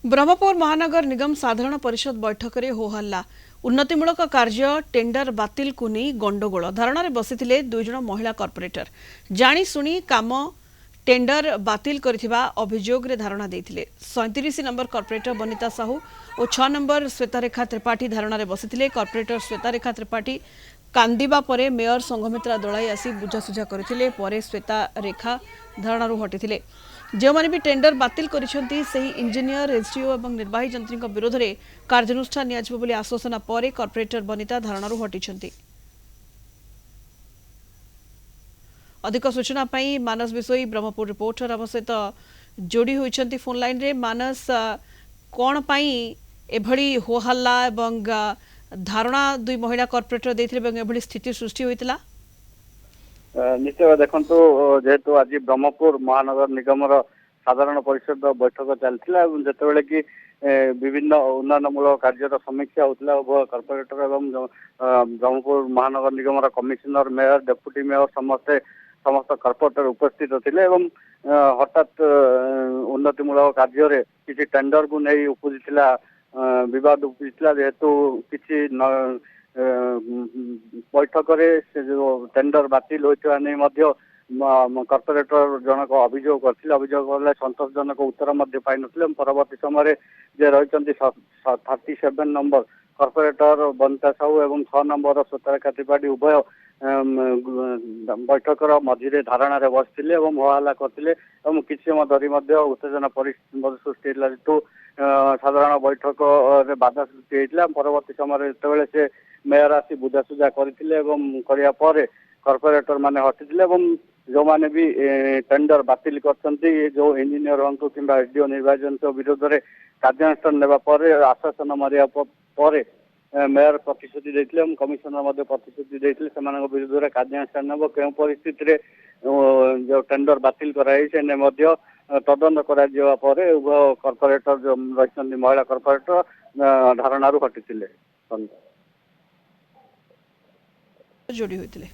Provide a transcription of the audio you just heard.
ब्रह्मपुर महानगर निगम साधारण परिषद बैठक में होहल्ला उन्नतिमूलक कार्य टेंडर बातिल को नहीं गंडगोल धारणा बसी दुईज महिला कॉर्पोरेटर जाशुणी काम टेंडर बातिल करथिबा अभियोग रे धारणा देथिले 37 नंबर कॉर्पोरेटर बनिता साहू और 6 नंबर श्वेतारेखा त्रिपाठी धारणा बसी कॉर्पोरेटर श्वेतारेखा त्रिपाठी कांदिबा परे मेयर संघमित्रा दलाई आसी बुझासुझा करथिले परे श्वेतारेखा धारणा हटिथिले जो माने भी टेंडर बातिल करिसेंती सही इंजीनियर एसडीओ एवं निर्वाही जंत्री विरोध में कार्यानुष्ठान नियाजिबो बोली आश्वासन परे कॉर्पोरेटर बनिता धारणा हटिसेंती। अधिक सूचना पाई मानस विषयी ब्रह्मपुर रिपोर्टर आम सहित जोड़ी होइछंती फोन लाइन रे। मानस कौन पाई एभली होहल्ला एवं धारणा दुई महिला कॉर्पोरेटर देथिले एभली स्थिति सृष्टि होइतला? निश्चय देखु जेहेतु आज ब्रह्मपुर महानगर निगम साधारण परिषद बैठक चलता जिते कि विभिन्न उन्नयनमूलक कार्यर समीक्षा होता उभय कॉर्पोरेटर एवं ब्रह्मपुर महानगर निगम कमिशनर मेयर डेप्यूटी मेयर समस्त कॉर्पोरेटर उपस्थित थे हठात उन्नतिमूलक कार्य किसी टेंडर को नहीं उपजिला विवाद उपजिला जेहेतु किसी बैठक से जो टेंडर बातिल होता नहीं कॉर्पोरेटर जनक अभियोग करथिले अभियोग संतोषजनक उत्तर पाई नथिले परवर्ती समय जे रही 37 नंबर कॉर्पोरेटर बनिता साहू एवं 6 नंबर श्वेतारेखा त्रिपाठी उभय बैठकर मझे धारणा बसते होहल्ला करते किसी समय धरी उत्तेजना परिस्थिति सृष्टि जेतु साधारण बैठक बाधा सृष्टि होता परवर्ती समय जिते से मेयर आसी बुझासुझा करते कॉर्पोरेटर माने हटिले जो माने भी टेंडर बातिल करछंती जो इंजीनियर हंतु किंबा एसडीओ निर्वाही जंत्र विरोध में कार्यानुष्ठान नेबा परे आश्वासन मारिया परे मेयर प्रतिश्रुति देथिले कमिशनर प्रतिश्रुति देथिले सेमानक विरोध में कार्यानुष्ठान नेब केउ परिस्थिति रे जो टेंडर बातिल कराई से ने मध्य तदंत करा जिवा परे उभय कॉर्पोरेटर जो रहिसंती महिला कॉर्पोरेटर धारणारू हटिथिले जोड़ी होइतिले।